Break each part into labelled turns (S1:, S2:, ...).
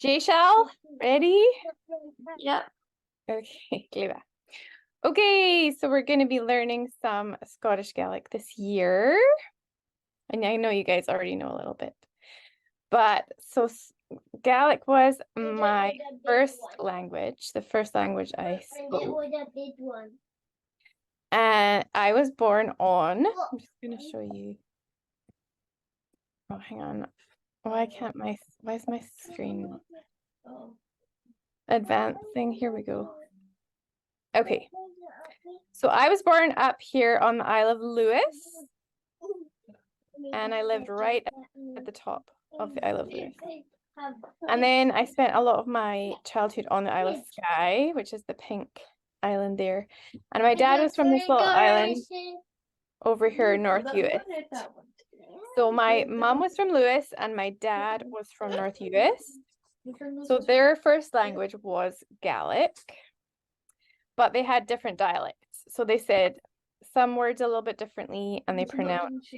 S1: Jayshell, ready?
S2: Yep.
S1: Okay, Gleba. Okay, so we're going to be learning some Scottish Gaelic this year. And I know you guys already know a little bit. But so Gaelic was my first language, the first language I spoke. And I was born on, I'm just going to show you. Oh, hang on. Why is my screen advancing? Here we go. Okay. So I was born up here on the Isle of Lewis, and I lived right at the top of the Isle of Lewis. And then I spent a lot of my childhood on the Isle of Skye, which is the pink island there. And my dad was from this little island over here, North Uist. So my mum was from Lewis and my dad was from North Uist. So their first language was Gaelic, but they had different dialects. So they said some words a little bit differently and they pronounced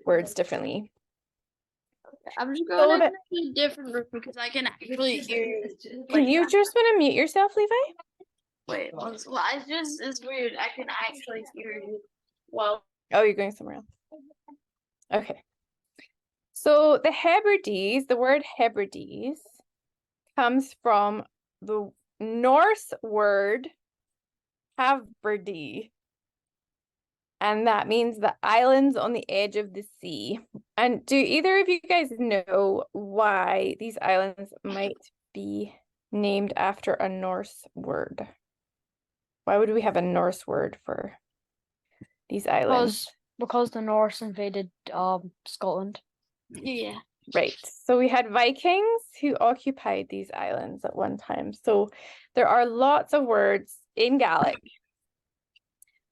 S1: words differently.
S2: I'm just going to a different room because I can actually hear you.
S1: Can you just want to mute yourself, Levi?
S2: Wait, well, it's weird. I can actually hear you. Well,
S1: oh, you're going somewhere else. Okay. So the Hebrides, the word Hebrides comes from the Norse word Havberdee. And that means the islands on the edge of the sea. And do either of you guys know why these islands might be named after a Norse word? Why would we have a Norse word for these islands?
S3: Because the Norse invaded Scotland.
S2: Yeah.
S1: Right. So we had Vikings who occupied these islands at one time. So there are lots of words in Gaelic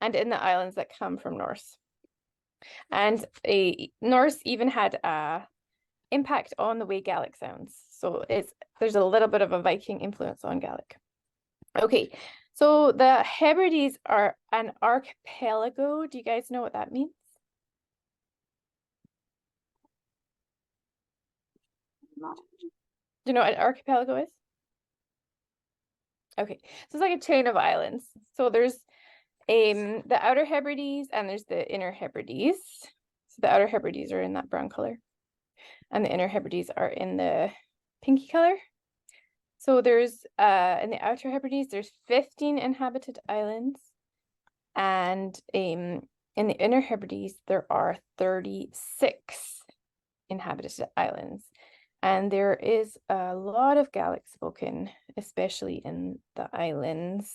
S1: and in the islands that come from Norse. And Norse even had a impact on the way Gaelic sounds. So there's a little bit of a Viking influence on Gaelic. Okay, so the Hebrides are an archipelago. Do you guys know what that means? Do you know what an archipelago is? Okay, so it's like a chain of islands. So there's the Outer Hebrides and there's the Inner Hebrides. So the Outer Hebrides are in that brown color and the Inner Hebrides are in the pinky color. So there's in the Outer Hebrides there's 15 inhabited islands, and in the Inner Hebrides there are 36 inhabited islands. And there is a lot of Gaelic spoken, especially in the islands.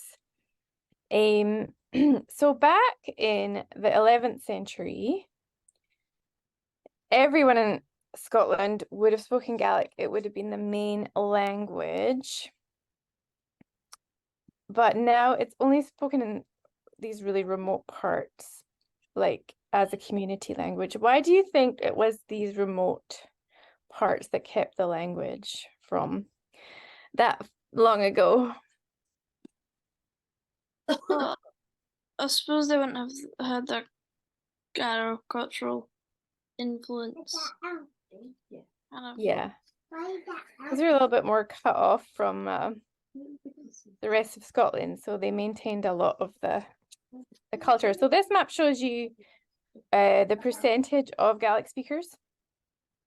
S1: So back in the 11th century, everyone in Scotland would have spoken Gaelic. It would have been the main language. But now it's only spoken in these really remote parts, like as a community language. Why do you think it was these remote parts that kept the language from that long ago?
S2: I suppose they wouldn't have had that cultural influence.
S1: Yeah, because they're a little bit more cut off from the rest of Scotland, so they maintained a lot of the culture. So this map shows you the percentage of Gaelic speakers.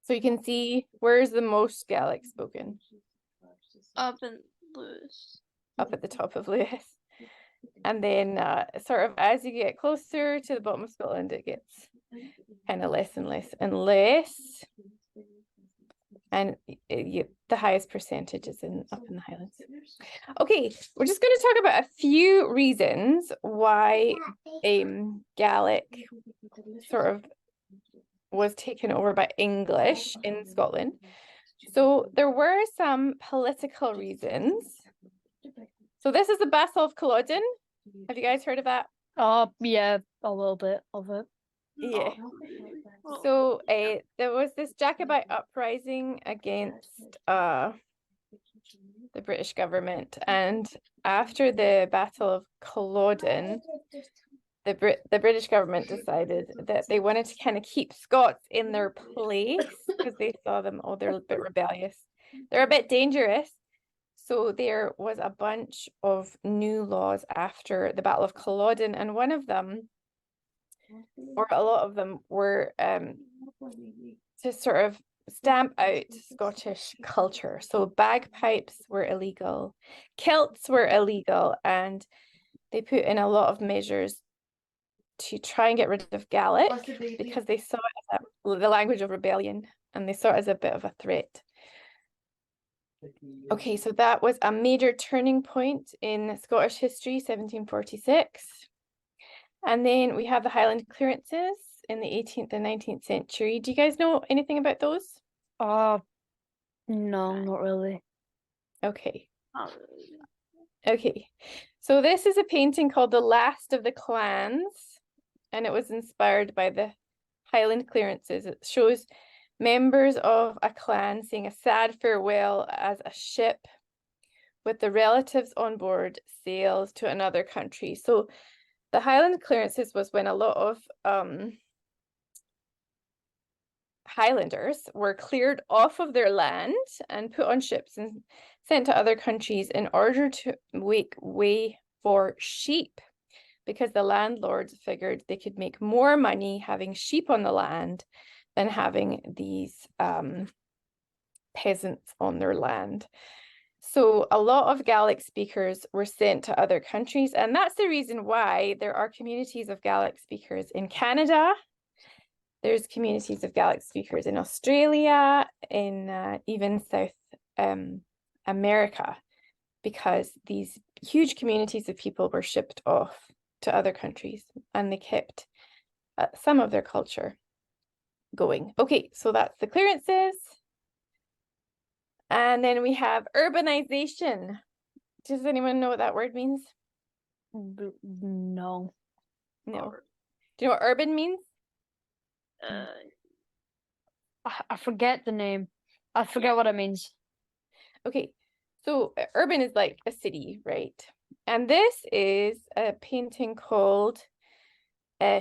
S1: So you can see where's the most Gaelic spoken.
S2: Up in Lewis.
S1: Up at the top of Lewis. And then sort of as you get closer to the bottom of Scotland, it gets kind of less and less and less. And the highest percentage is up in the Highlands. Okay, we're just going to talk about a few reasons why Gaelic sort of was taken over by English in Scotland. So there were some political reasons. So this is the Battle of Culloden. Have you guys heard of that?
S3: Yeah, a little bit of it.
S1: Yeah. So there was this Jacobite uprising against the British government, and after the Battle of Culloden, the British government decided that they wanted to kind of keep Scots in their place because they saw them, they're a bit rebellious. they're a bit dangerous. So there was a bunch of new laws after the Battle of Culloden, and one of them, or a lot of them, were to sort of stamp out Scottish culture. So bagpipes were illegal, kilts were illegal, and they put in a lot of measures to try and get rid of Gaelic because they saw it as the language of rebellion, and they saw it as a bit of a threat. Okay, so that was a major turning point in Scottish history, 1746. And then we have the Highland clearances in the 18th and 19th century. Do you guys know anything about those?
S3: No, not really.
S1: Okay.
S2: Not really.
S1: Okay. So this is a painting called The Last of the Clans, and it was inspired by the Highland clearances. It shows members of a clan saying a sad farewell as a ship with the relatives on board sails to another country. So the Highland clearances was when a lot of Highlanders were cleared off of their land and put on ships and sent to other countries in order to make way for sheep, because the landlords figured they could make more money having sheep on the land than having these peasants on their land. So a lot of Gaelic speakers were sent to other countries, and that's the reason why there are communities of Gaelic speakers in Canada. There's communities of Gaelic speakers in Australia, in even South America, because these huge communities of people were shipped off to other countries, and they kept some of their culture going. Okay, so that's the clearances. And then we have urbanization. Does anyone know what that word means?
S3: No.
S1: No. Do you know what urban means?
S3: I forget the name. I forget what it means.
S1: Okay, so urban is like a city, right? And this is a painting called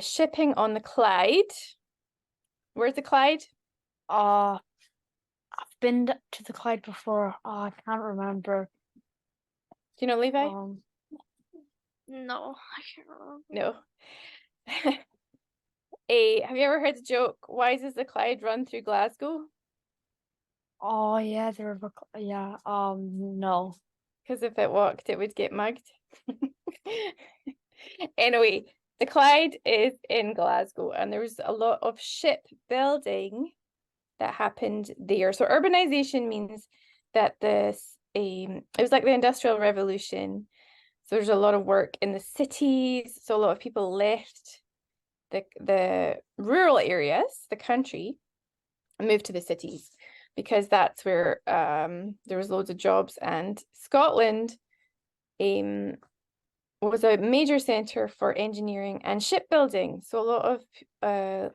S1: Shipping on the Clyde. Where's the Clyde?
S3: I've been to the Clyde before. I can't remember.
S1: Do you know, Levi?
S2: No, I can't remember.
S1: No. Have you ever heard the joke, why does the Clyde run through Glasgow?
S3: Oh yeah, the river. Yeah. No.
S1: Because if it walked, it would get mugged. Anyway, the Clyde is in Glasgow, and there was a lot of shipbuilding that happened there. So urbanization means that it was like the Industrial Revolution. So there's a lot of work in the cities. So a lot of people left the rural areas, the country, and moved to the cities, because that's where there was loads of jobs. And Scotland was a major centre for engineering and shipbuilding. So a lot of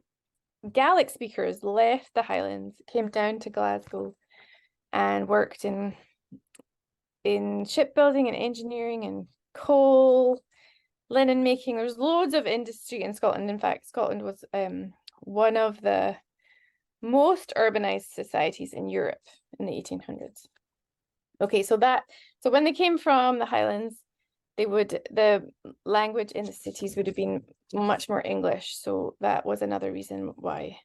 S1: Gaelic speakers left the Highlands, came down to Glasgow, and worked in shipbuilding and engineering and coal, linen making. There's loads of industry in Scotland. In fact, Scotland was one of the most urbanized societies in Europe in the 1800s. Okay, so when they came from the Highlands, the language in the cities would have been much more English. So that was another reason why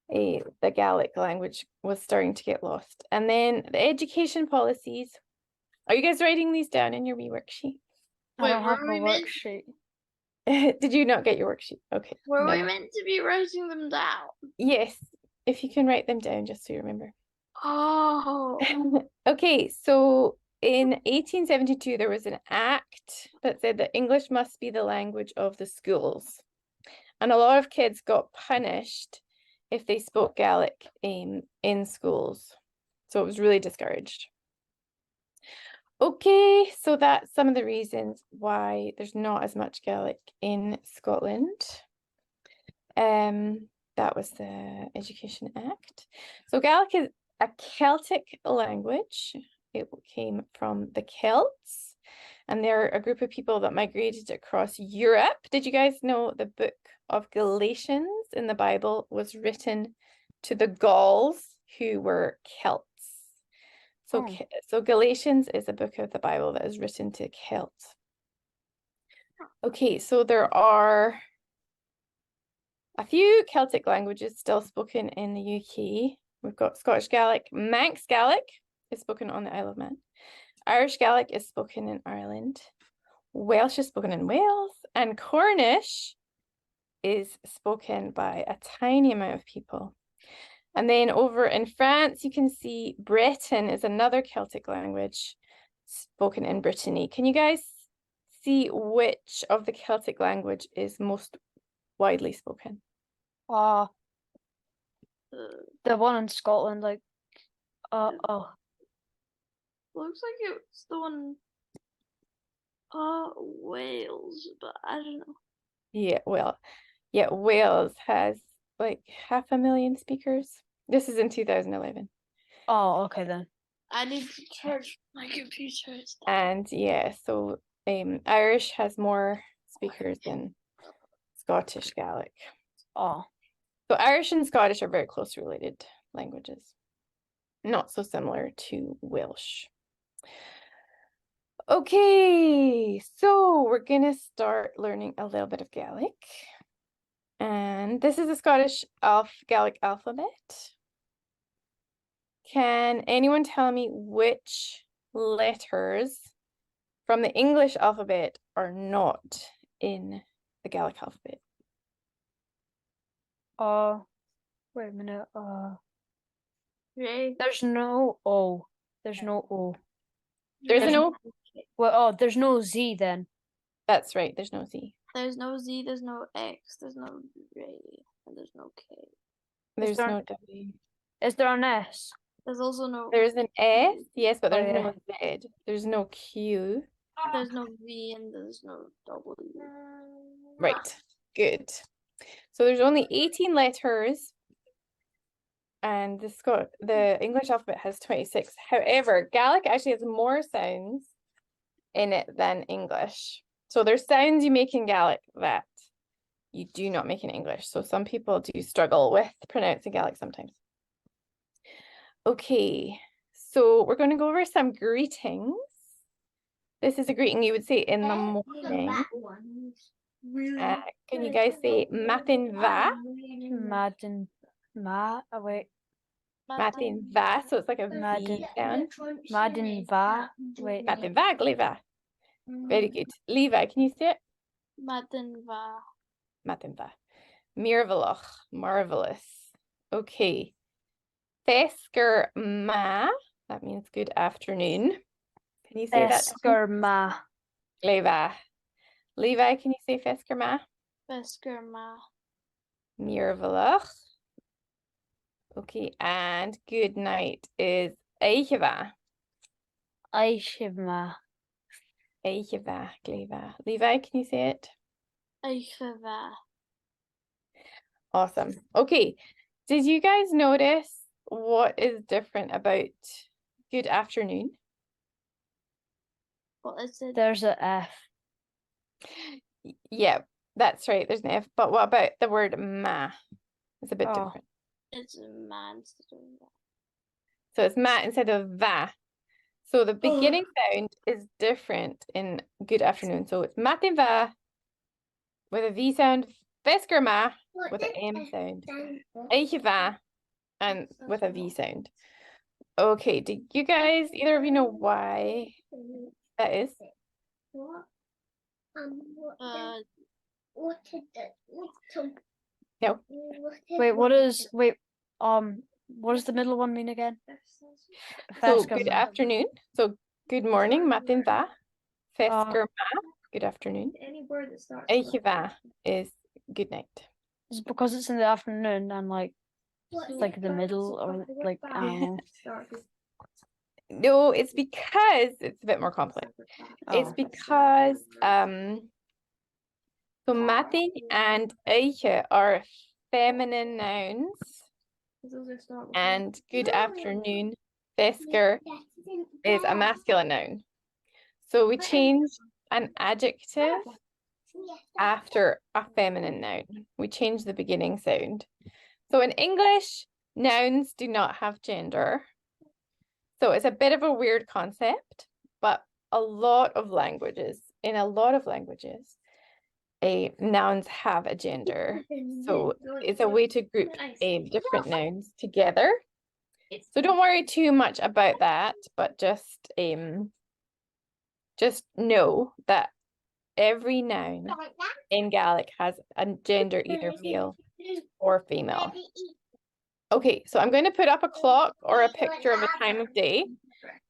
S1: the Gaelic language was starting to get lost. And then the education policies. Are you guys writing these down in your wee worksheet?
S3: I don't have a worksheet.
S1: Did you not get your worksheet? Okay.
S2: Were
S1: no.
S2: we meant to be writing them down?
S1: Yes, if you can write them down just so you remember.
S2: Oh.
S1: Okay, so in 1872, there was an act that said that English must be the language of the schools. And a lot of kids got punished if they spoke Gaelic in schools. So it was really discouraged. Okay, so that's some of the reasons why there's not as much Gaelic in Scotland. That was the Education Act. So Gaelic is a Celtic language. It came from the Celts, and they're a group of people that migrated across Europe. Did you guys know the book of Galatians in the Bible was written to the Gauls, who were Celts? So, so Galatians is a book of the Bible that is written to Celts. Okay, so there are a few Celtic languages still spoken in the UK. We've got Scottish Gaelic. Manx Gaelic is spoken on the Isle of Man. Irish Gaelic is spoken in Ireland. Welsh is spoken in Wales. And Cornish is spoken by a tiny amount of people. And then over in France, you can see Breton is another Celtic language spoken in Brittany. Can you guys see which of the Celtic language is most widely spoken?
S3: The one in Scotland, like,
S2: Looks like it's the one, Wales, but I don't know.
S1: Yeah, well, yeah, Wales has like 500,000 speakers. This is in 2011.
S3: oh, okay then.
S2: I need to charge my computer.
S1: And yeah, so Irish has more speakers than Scottish Gaelic.
S3: Oh,
S1: So Irish and Scottish are very close related languages. Not so similar to Welsh. Okay, so we're gonna start learning a little bit of Gaelic. And this is the Scottish Gaelic alphabet. Can anyone tell me which letters from the English alphabet are not in the Gaelic alphabet?
S3: wait a minute.
S2: Ray.
S3: There's no O. There's no O.
S1: There's an O?
S3: Well, there's no Z then.
S1: That's right, there's no Z.
S2: There's no Z, there's no X, there's no Ray, and there's no K.
S1: There's
S3: there-
S1: no W.
S3: Is there an S?
S2: There's also no.
S1: There's an S, yes, but
S3: Oh,
S1: there's
S3: yeah.
S1: no Z. There's no Q.
S2: There's no V and there's no W.
S1: Right, good. So there's only 18 letters, and the English alphabet has 26. However, Gaelic actually has more sounds in it than English. So there's sounds you make in Gaelic that you do not make in English. So some people do struggle with pronouncing Gaelic sometimes. Okay, so we're going to go over some greetings. This is a greeting you would say in the morning. Can you guys say Matin va?
S3: Madden. Wait.
S1: Matin va, so it's like a V
S3: Madden.
S1: sound.
S3: Madden Va. Wait.
S1: Matin va, gleva. Very good. Levi, can you say it?
S2: Matinva.
S1: Matin va. Mirvalach, marvelous. Okay. Fesker ma, that means good afternoon. Can you say that?
S3: Esker Ma.
S1: Gleva. Levi, can you say Fesker ma?
S2: Veskerma.
S1: Mirvalach. Okay, and good night is Eicheva.
S3: Eichema.
S1: Eicheva, gleva. Levi, can you say it?
S2: Eicheva.
S1: Awesome. Okay, did you guys notice what is different about good afternoon?
S2: Well, it's a
S3: There's a F.
S1: Yeah, that's right. There's an F. But what about the word ma? It's a bit
S3: Oh.
S1: different.
S2: it's a man instead of that.
S1: So it's ma instead of va. So the beginning sound is different in good afternoon. So it's matin va with a V sound, vesker ma with an M sound, eiche va and with a V sound. Okay, do you guys, either of you know why that is? No.
S3: Wait, what does the middle one mean again?
S1: So
S3: Fesker
S1: good
S3: Ma.
S1: afternoon. So good morning, matin va. Vesker ma, good afternoon.
S4: Any word that starts
S1: Eiche va is good night.
S3: It's because it's in the afternoon and like like the middle or like I don't know.
S1: No, it's because it's a bit more complex. It's
S3: Oh.
S1: because so matin and eiche are feminine nouns, and good afternoon, vesker, is a masculine noun. So we change an adjective after a feminine noun. We change the beginning sound. So in English, nouns do not have gender. So it's a bit of a weird concept, but in a lot of languages, nouns have a gender. So it's a way to group different nouns together. So don't worry too much about that, but just know that every noun in Gaelic has a gender, either male or female. Okay, so I'm going to put up a clock or a picture of a time of day,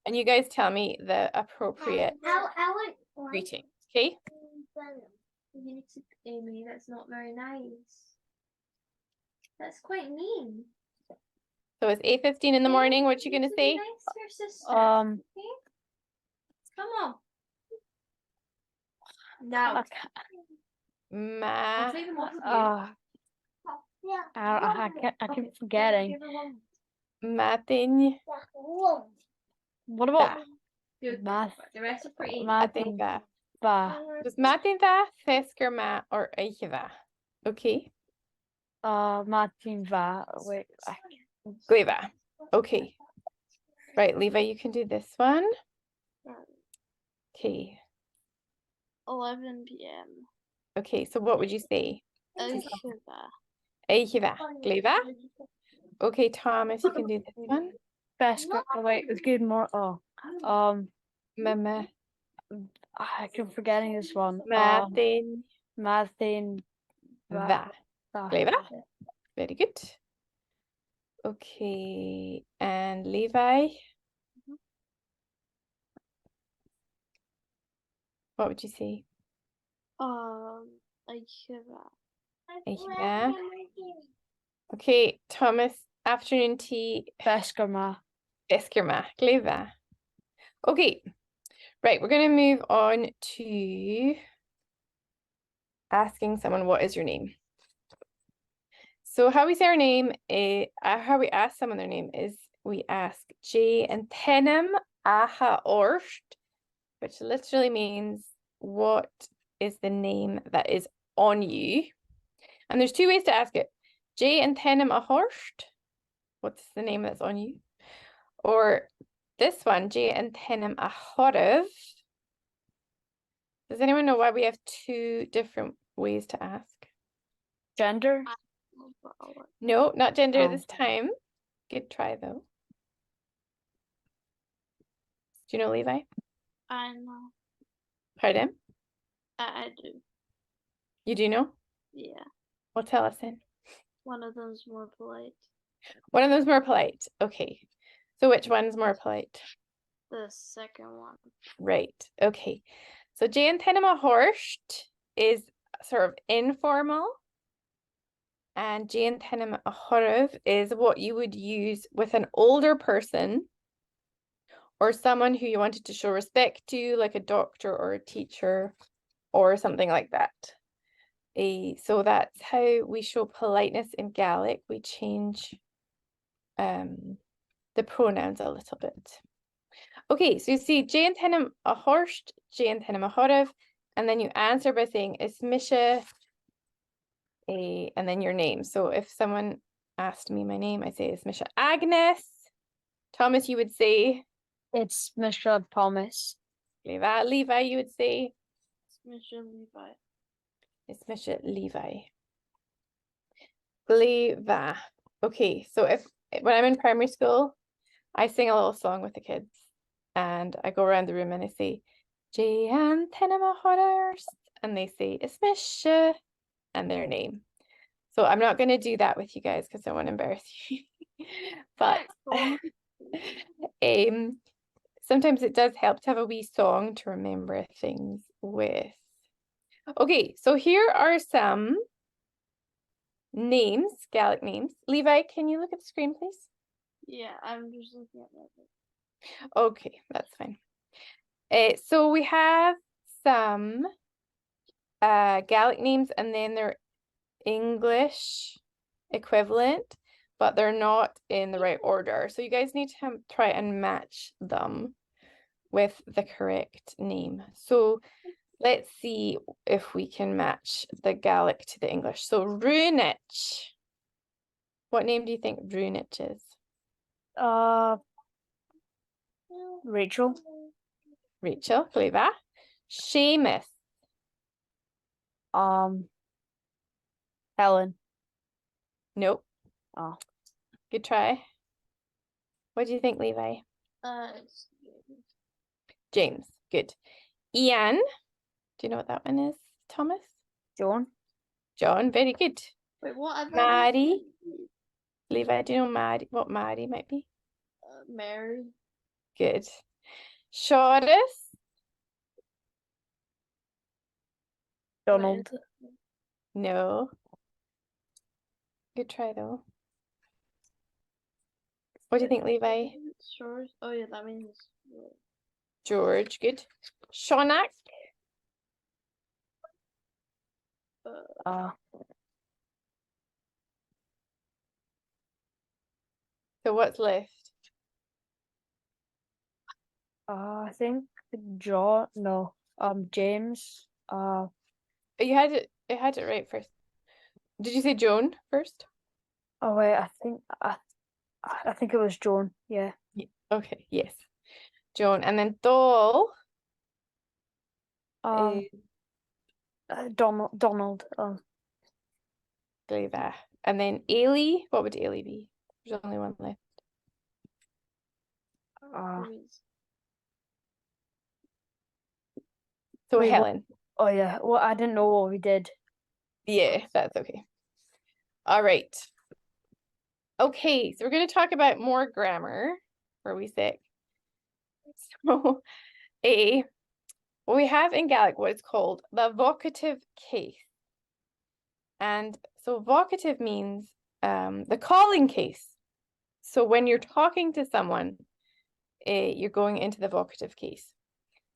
S1: and you guys tell me the appropriate greeting, okay?
S2: Amy, that's not very nice. That's quite mean.
S1: So it's 8:15 in the morning. What you going to say?
S2: Nice to your sister,
S3: Um,
S2: okay? Come on. No.
S1: Ma.
S2: I'll take them off of you.
S3: I keep forgetting.
S1: Matin.
S3: What about
S2: Good.
S3: math?
S2: The rest are pretty.
S1: Matin va.
S3: Ba?
S1: Dus matin va, fesker ma, or eiche va. Okay.
S3: Martin va. Wait.
S1: Gleva. Okay. Right, Levi, you can do this one. Okay.
S2: 11 p.m.
S1: Okay, so what would you say?
S2: Elsheva.
S1: Eiche va. Gleva. Okay, Thomas, you can do this one.
S3: Best. Oh wait, it's good more. Oh.
S1: Mama.
S3: I keep forgetting this one.
S1: Matin
S3: Martin
S1: va.
S3: va.
S1: Gleva. Very good. Okay, and Levi. What would you say?
S2: Elsheva.
S1: Yeah. Okay, Thomas, afternoon tea.
S3: Beskerma.
S1: Eskerma, Gleva. Okay, right, we're going to move on to asking someone, what is your name? So how we say our name, how we ask someone their name is we ask J and Tenem aha orst, which literally means what is the name that is on you? And there's two ways to ask it. J and Tenem a horst, what's the name that's on you? Or this one, J and Tenem a horav. Does anyone know why we have two different ways to ask?
S3: Gender.
S1: No, not gender
S3: Oh.
S1: this time. Good try though. Do you know Levi?
S2: I know.
S1: Pardon?
S2: I do.
S1: You do know?
S2: Yeah.
S1: Well, tell us then.
S2: One of them's more polite.
S1: One of them's more polite. Okay. So which one's more polite?
S2: The second one.
S1: Right. Okay. So J and Tenema Horst is sort of informal. And J and Tenema Horov is what you would use with an older person or someone who you wanted to show respect to, like a doctor or a teacher or something like that. So that's how we show politeness in Gaelic. We change the pronouns a little bit. Okay, so you see J and Tenem a horst, J and Tenem a horov, and then you answer by saying Ismisha, and then your name. So if someone asked me my name, I say Ismisha Agnes. Thomas, you would say
S3: It's Mr. Thomas.
S1: Levi, you would say
S2: Mr. Levi.
S1: Ismisha Levi. Gleva. Okay, so when I'm in primary school, I sing a little song with the kids and I go around the room and I say, J and Tenema Horrors, and they say Ismisha and their name. So I'm not going to do that with you guys because I want to embarrass you. But sometimes it does help to have a wee song to remember things with. Okay, so here are some names, Gaelic names. Levi, can you look at the screen, please?
S2: Yeah, I'm just looking at that.
S1: Okay, that's fine. So we have some Gaelic names and then their English equivalent, but they're not in the right order. So you guys need to try and match them with the correct name. So let's see if we can match the Gaelic to the English. So Runich. What name do you think Runich is?
S3: Rachel.
S1: Rachel, Gleba. Seamus.
S3: Helen.
S1: Nope.
S3: Oh.
S1: Good try. What do you think, Levi? James. Good. Ian. Do you know what that one is, Thomas?
S3: John.
S1: John. Very good.
S2: Wait, what?
S1: Mary. Levi, do you know Mary? What Mary might be?
S2: Mary.
S1: Good. Shorus.
S3: Donald.
S1: No. Good try though. What do you think, Levi?
S2: Sure. Oh yeah, that means.
S1: George. Good. Shonak. So what's left?
S3: I think John. No. James.
S1: You had it. I had it right first. Did you say Joan first?
S3: Oh wait, I think it was Joan. Yeah.
S1: Okay. Yes. Joan, and then Doll.
S3: Donald.
S1: Gleva. And then Ailey. What would Ailey be? There's only one left. So
S3: wait,
S1: Helen.
S3: Oh yeah. Well, I didn't know what we did.
S1: Yeah, that's okay. All right. Okay, so we're going to talk about more grammar. Were we sick? So, we have in Gaelic what is called the vocative case. And so vocative means the calling case. So when you're talking to someone, you're going into the vocative case.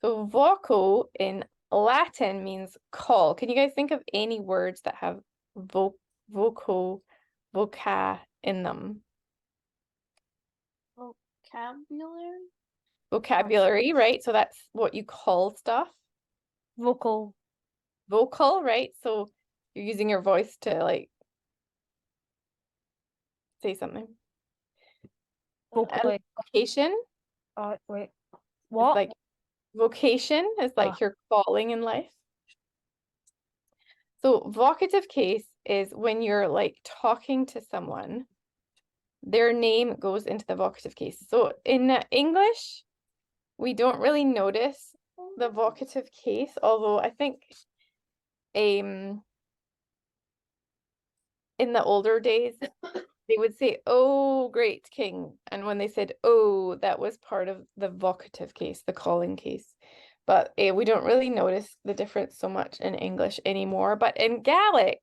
S1: So voco in Latin means call. Can you guys think of any words that have voca in them?
S2: Vocabulary?
S1: Vocabulary, right? So that's what you call stuff.
S3: Vocal.
S1: Vocal, right? So you're using your voice to like say something.
S3: Vocal.
S1: Vocation.
S3: Wait.
S1: It's
S3: What?
S1: like vocation is like your calling in life. So vocative case is when you're like talking to someone, their name goes into the vocative case. So in English, we don't really notice the vocative case, although I think in the older days, they would say, "Oh, great king." And when they said, "Oh," that was part of the vocative case, the calling case. But we don't really notice the difference so much in English anymore. But in Gaelic,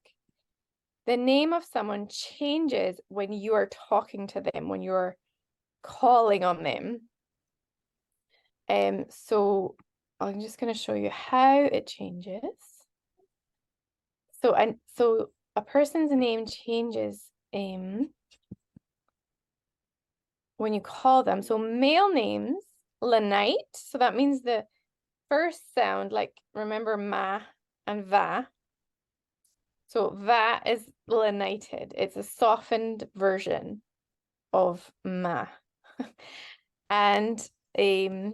S1: the name of someone changes when you are talking to them, when you're calling on them. So I'm just going to show you how it changes. So a person's name changes when you call them. So male names, Lenite. So that means the first sound, like remember ma and va. So va is lenited. It's a softened version of ma. And they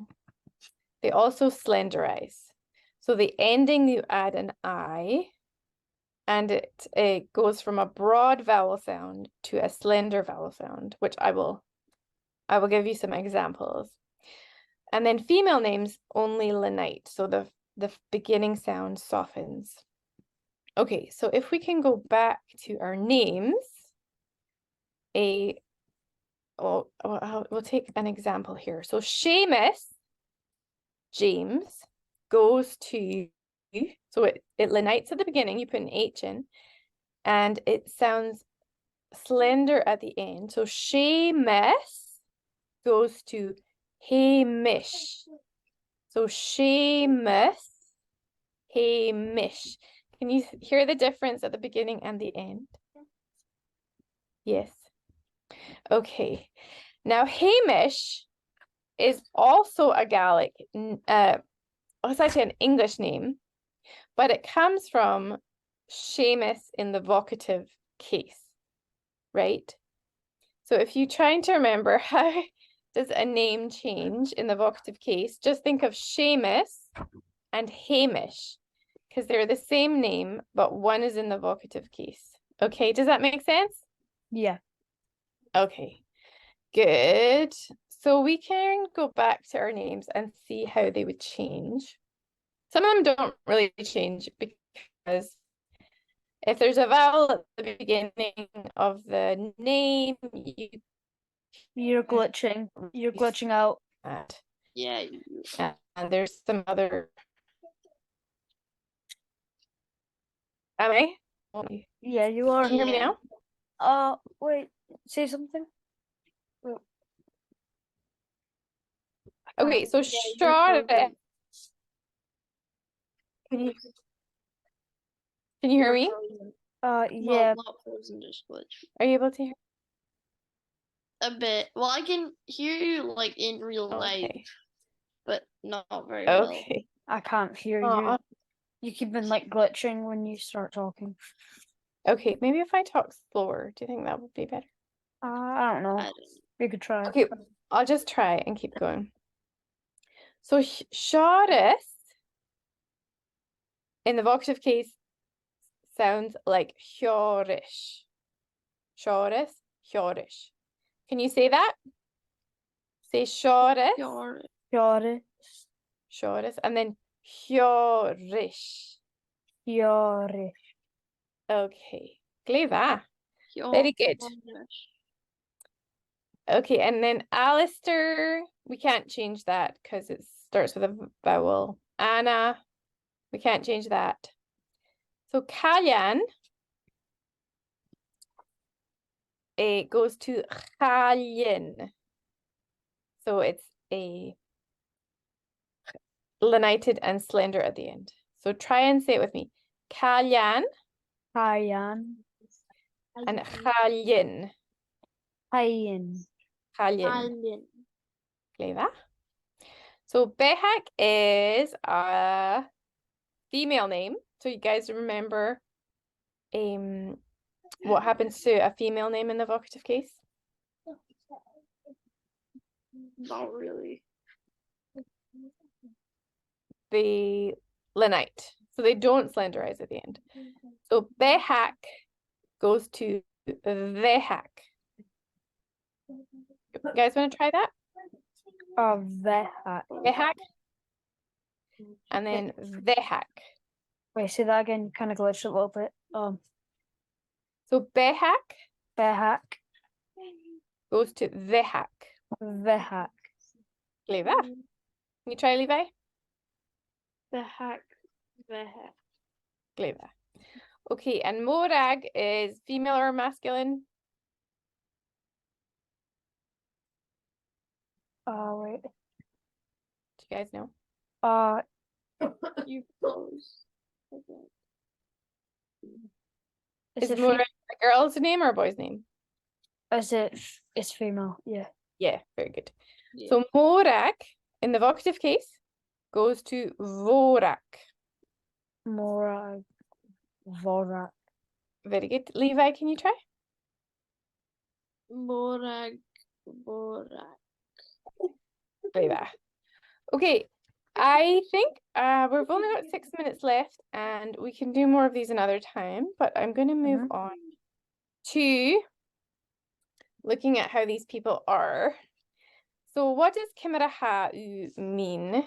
S1: also slenderize. So the ending, you add an I, and it goes from a broad vowel sound to a slender vowel sound, which I will give you some examples. And then female names only lenite, so the beginning sound softens. Okay, so if we can go back to our names, we'll take an example here. So Seamus, James, goes to, so it lenites at the beginning, you put an H in, and it sounds slender at the end. So Seamus goes to Hamish. So Seamus, Hamish. Can you hear the difference at the beginning and the end? Yes. Okay. Now Hamish is also a Gaelic, it's actually an English name, but it comes from Seamus in the vocative case, right? So if you're trying to remember how does a name change in the vocative case? Just think of Seamus and Hamish, because they're the same name, but one is in the vocative case. Okay, does that make sense?
S3: Yeah.
S1: Okay, good. So we can go back to our names and see how they would change. Some of them don't really change because if there's a vowel at the beginning of the name,
S3: You're glitching. You're glitching out.
S1: that.
S2: Yeah.
S1: And there's some other. Am I?
S3: Yeah, you are.
S1: Can you hear me
S2: Yeah.
S1: now?
S3: Wait. Say something.
S1: Okay, so
S2: Yeah, you're
S1: Charlotte,
S2: frozen.
S1: can you hear
S2: You're
S1: me?
S2: frozen.
S3: Yeah.
S2: Well, not frozen, just glitch.
S1: Are you able to hear?
S2: A bit. Well, I can hear you like in real life,
S1: Okay.
S2: but not very well.
S1: Okay.
S3: I can't hear
S1: Aw.
S3: you. You keep on like glitching when you start talking.
S1: Okay, maybe if I talk slower, do you think that would be better?
S3: I don't know.
S2: I don't
S3: You could try.
S1: Okay, I'll just try and keep going. So Shorris in the vocative case sounds like Hjorish. Shorris, Hjorish. Can you say that? Say Shorris,
S2: know.
S3: Yore.
S1: Shorris, and then Hjorish.
S3: Yore.
S1: Okay, Gleva. Very good. Okay, and then Alistair, we can't change that because it starts with a vowel. Anna, we can't change that. So Kalyan, it goes to Chalyin. So it's a lenited and slender at the end. So try and say it with me. Kalyan
S3: Hayan.
S1: and Chalyin.
S3: Hayin.
S1: Chalyin. Gleva. So Behak is a female name. So you guys remember what happens to a female name in the vocative case?
S2: Not really.
S1: They lenite. So they don't slenderize at the end. So Behak goes to Vehak. You guys want to try that?
S3: Vehak.
S1: Vehak and then Vehak.
S3: Wait, say that again. You kind of glitched a little bit.
S1: So Behak
S3: Vehak.
S1: goes to Vehak.
S3: Vehak.
S1: Levi. Can you try Levi?
S2: The heck. The heck.
S1: Levi. Okay, and Morag is female or masculine?
S3: Wait.
S1: Do you guys know?
S2: You froze. Okay.
S3: Is
S1: Is
S3: it
S1: Morag a girl's name or a boy's name?
S3: It's female? Yeah.
S1: Yeah, very good.
S2: Yeah.
S1: So Morag in the vocative case goes to Vorak.
S3: Morag. Vorak.
S1: Very good. Levi, can you try?
S2: Morag.
S1: Levi. Okay, I think we've only got 6 minutes left and we can do more of these another time, but I'm going to move on to looking at how these people are. So what does Kimaraha mean?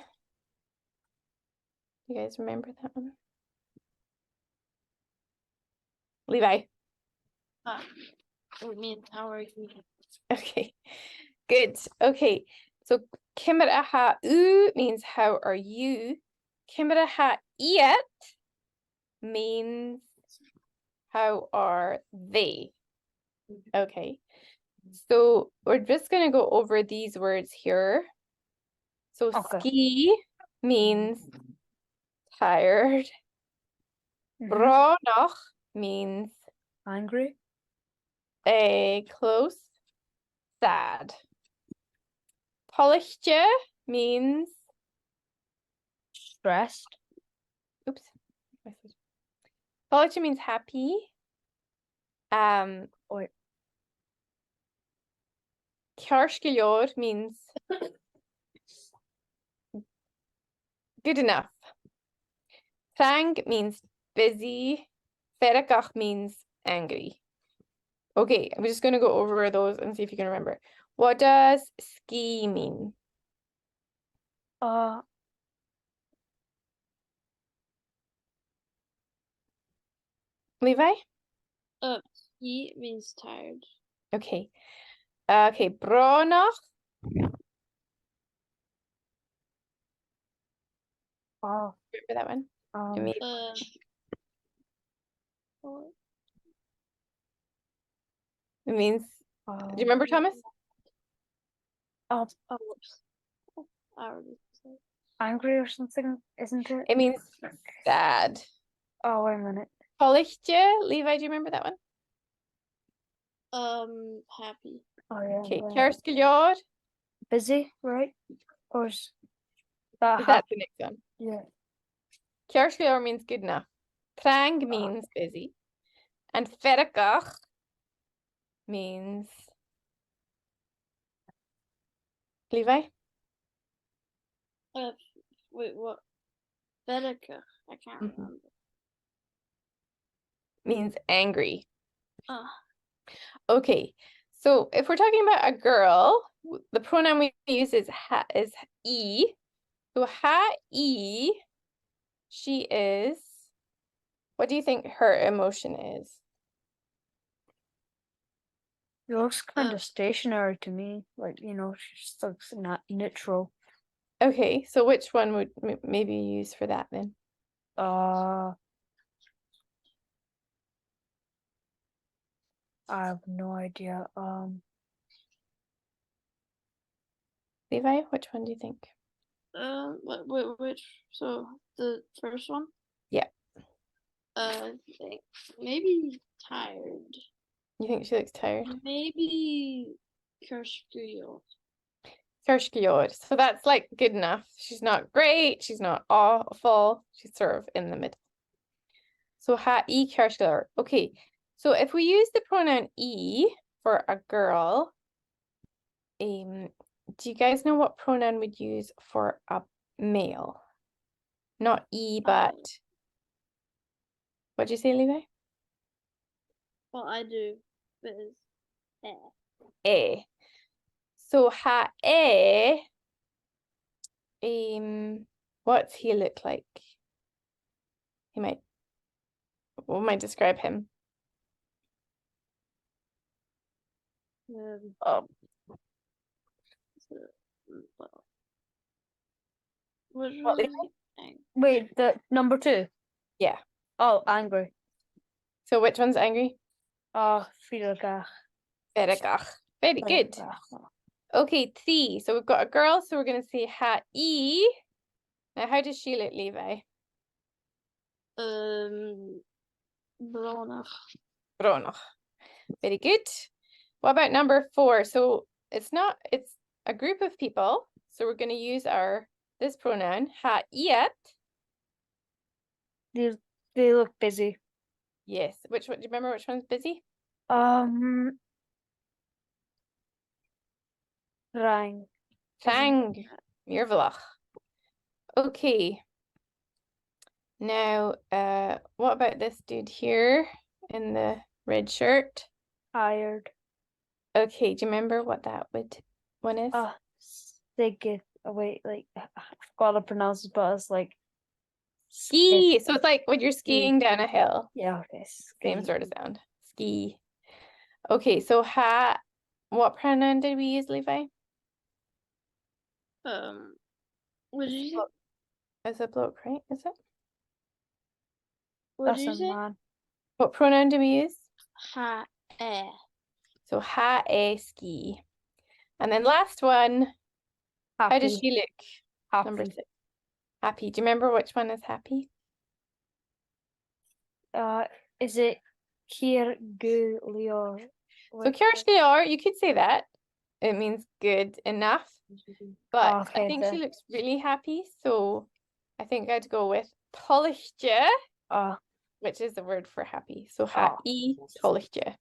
S1: You guys remember that one? Levi.
S2: It means how are you?
S1: Okay, good. Okay, so Kimaraha means how are you? Kimaraha iat means how are they? Okay, so we're just going to go over these words here. So
S3: Okay.
S1: ski means tired.
S3: Mhm.
S1: Bronach means
S3: Angry.
S1: close, sad. Polishja means
S3: Stressed.
S1: oops. Polishja means happy.
S3: Wait.
S1: Cearrscailiúr means good enough. Tang means busy. Ferragach means angry. Okay, I'm just going to go over those and see if you can remember. What does ski mean? Levi?
S2: He means tired.
S1: Okay. Okay, Bronach.
S3: Oh,
S1: Remember that one? It means
S2: What?
S1: do you remember, Thomas?
S2: Whoops. I already said.
S3: angry or something, isn't it?
S1: It means sad.
S3: Oh, wait a minute.
S1: Polichte. Levi, do you remember that one?
S2: Happy.
S3: Oh, yeah.
S1: Okay,
S3: right.
S1: Cearrscailiúr.
S3: Busy, right? Or is that
S1: Is that the next one?
S3: Yeah.
S1: Cearrscailiúr means good enough. Trang means busy. And Ferragach means Levi?
S2: Wait, what? Vedeka. I can't
S1: Mhm.
S2: remember.
S1: Means angry.
S2: Ah.
S1: Okay, so if we're talking about a girl, the pronoun we use is e. So e, she is, what do you think her emotion is?
S3: It looks kind of stationary to me. Like, she just looks not neutral.
S1: Okay, so which one would maybe you use for that then?
S3: I have no idea.
S1: Levi, which one do you think?
S2: Which? So the first one?
S1: Yeah.
S2: Maybe tired.
S1: You think she looks tired?
S2: Maybe Kerskio.
S1: Cearrscailiúr. So that's like good enough. She's not great. She's not awful. She's sort of in the middle. So e cearrscailiúr. Okay. So if we use the pronoun e for a girl, do you guys know what pronoun we'd use for a male? Not e, but what'd you say, Levi?
S2: Well, I do. But it's
S1: A. So what's he look like? What might describe him? What,
S3: Wait, the number 2?
S1: Yeah.
S3: Oh, angry.
S1: So which one's angry?
S3: Friedrich.
S1: Ferragach. Very good. Okay, 3. So we've got a girl, so we're going to say e. Now, how does she look, Levi?
S2: Bronach.
S1: Bronach. Very good. What about number 4? So it's a group of people. So we're going to use this pronoun, iet.
S3: They look busy.
S1: Yes. Which one? Do you remember which one's busy?
S3: Rang.
S1: Tang. Mirvalach. Okay. Now, what about this dude here in the red shirt?
S3: Tired.
S1: Okay, do you remember what that one is?
S3: Sigith. Oh, wait, like, I forgot to pronounce it, but it's like
S1: ski. So it's like when you're skiing down a hill.
S3: Yeah, okay.
S1: Same sort of sound. Ski. Okay, so what pronoun did we use, Levi?
S2: What did you say?
S1: Is it bloke, right? Is it?
S2: What did you say?
S3: Man.
S1: What pronoun do we use?
S2: Ha-e.
S1: So ski. And then last one,
S3: Happy.
S1: how does she look?
S3: Happy.
S1: Number 6. Happy. Do you remember which one is happy?
S3: Is it Kirgulior?
S1: So Cearrscailiúr, you could say that. It means good enough. But I think she looks really happy, so I think I'd go with Polichte, which is the word for happy. So e Polichte.